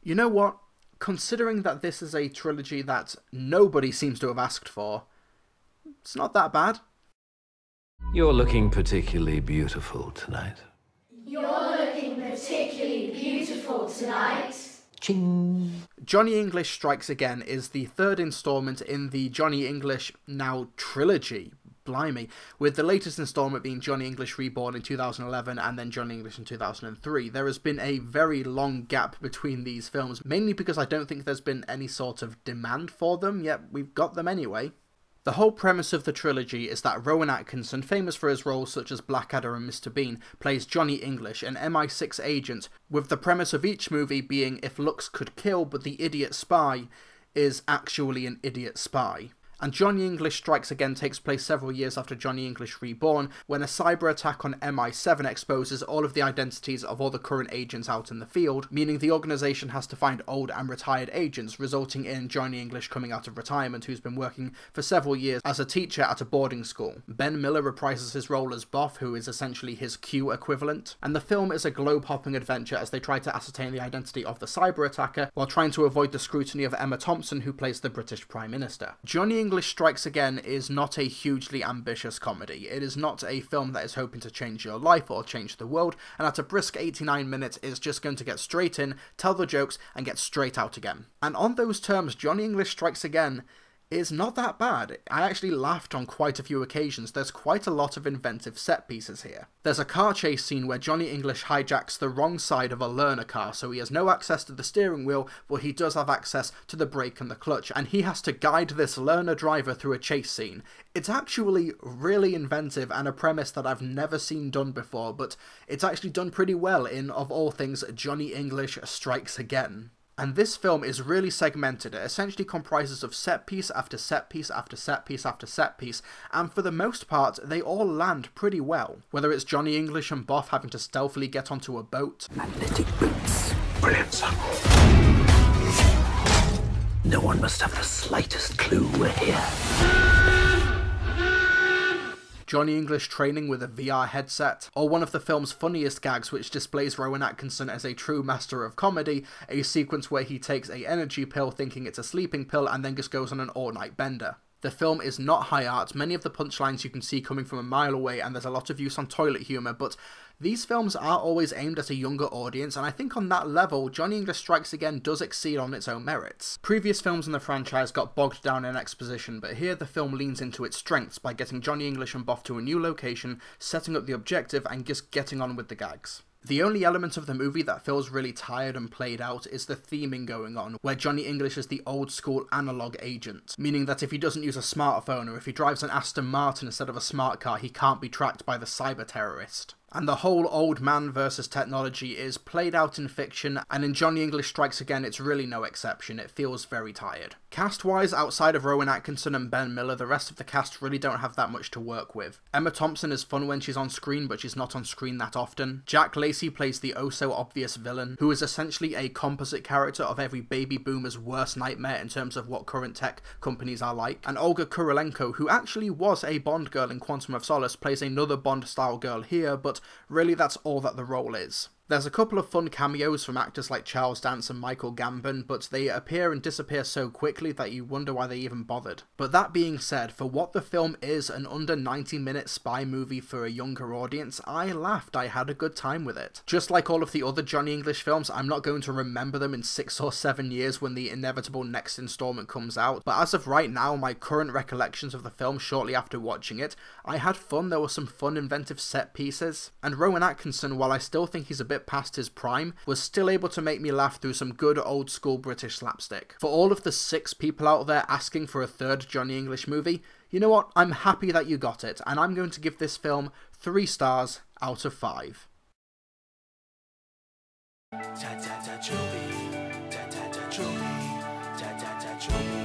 You know what? Considering that this is a trilogy that nobody seems to have asked for, it's not that bad. You're looking particularly beautiful tonight. You're looking particularly beautiful tonight. Ching. Johnny English Strikes Again is the third installment in the Johnny English now trilogy. Blimey, with the latest installment being Johnny English Reborn in 2011 and then Johnny English in 2003. There has been a very long gap between these films, mainly because I don't think there's been any sort of demand for them, yet we've got them anyway. The whole premise of the trilogy is that Rowan Atkinson, famous for his roles such as Blackadder and Mr. Bean, plays Johnny English, an MI6 agent, with the premise of each movie being if looks could kill but the idiot spy is actually an idiot spy. And Johnny English Strikes Again takes place several years after Johnny English Reborn, when a cyber attack on MI7 exposes all of the identities of all the current agents out in the field, meaning the organisation has to find old and retired agents, resulting in Johnny English coming out of retirement, who's been working for several years as a teacher at a boarding school. Ben Miller reprises his role as Boff, who is essentially his Q equivalent, and the film is a globe-hopping adventure as they try to ascertain the identity of the cyber attacker, while trying to avoid the scrutiny of Emma Thompson, who plays the British Prime Minister. Johnny English Strikes Again is not a hugely ambitious comedy. It is not a film that is hoping to change your life or change the world, and at a brisk 89 minutes is just going to get straight in, tell the jokes, and get straight out again. And on those terms, Johnny English Strikes Again is not that bad. I actually laughed on quite a few occasions. There's quite a lot of inventive set pieces here. There's a car chase scene where Johnny English hijacks the wrong side of a learner car, so he has no access to the steering wheel, but he does have access to the brake and the clutch, and he has to guide this learner driver through a chase scene. It's actually really inventive and a premise that I've never seen done before, but it's actually done pretty well in, of all things, Johnny English Strikes Again. And this film is really segmented. It essentially comprises of set piece after set piece after set piece after set piece, and for the most part, they all land pretty well. Whether it's Johnny English and Boff having to stealthily get onto a boat, Magnetic boots. Brilliant, son. No one must have the slightest clue we're here. Johnny English training with a VR headset, or one of the film's funniest gags which displays Rowan Atkinson as a true master of comedy, a sequence where he takes an energy pill thinking it's a sleeping pill and then just goes on an all-night bender. The film is not high art, many of the punchlines you can see coming from a mile away, and there's a lot of use on toilet humour, but these films are always aimed at a younger audience, and I think on that level, Johnny English Strikes Again does exceed on its own merits. Previous films in the franchise got bogged down in exposition, but here the film leans into its strengths by getting Johnny English and Boff to a new location, setting up the objective, and just getting on with the gags. The only element of the movie that feels really tired and played out is the theming going on, where Johnny English is the old school analog agent, meaning that if he doesn't use a smartphone or if he drives an Aston Martin instead of a smart car, he can't be tracked by the cyber terrorist. And the whole old man versus technology is played out in fiction, and in Johnny English Strikes Again it's really no exception. It feels very tired. Cast-wise, outside of Rowan Atkinson and Ben Miller, the rest of the cast really don't have that much to work with. Emma Thompson is fun when she's on screen, but she's not on screen that often. Jack Lacey plays the oh-so-obvious villain, who is essentially a composite character of every baby boomer's worst nightmare in terms of what current tech companies are like. And Olga Kurylenko, who actually was a Bond girl in Quantum of Solace, plays another Bond-style girl here, but really that's all that the role is. There's a couple of fun cameos from actors like Charles Dance and Michael Gambon, but they appear and disappear so quickly that you wonder why they even bothered. But that being said, for what the film is, an under 90-minute spy movie for a younger audience, I laughed. I had a good time with it. Just like all of the other Johnny English films, I'm not going to remember them in 6 or 7 years when the inevitable next installment comes out, but as of right now, my current recollections of the film shortly after watching it, I had fun. There were some fun inventive set pieces, and Rowan Atkinson, while I still think he's a bit past his prime, was still able to make me laugh through some good old school British slapstick. For all of the 6 people out there asking for a third Johnny English movie, you know what, I'm happy that you got it, and I'm going to give this film 3 stars out of 5. Trilbee, Trilbee, Trilbee.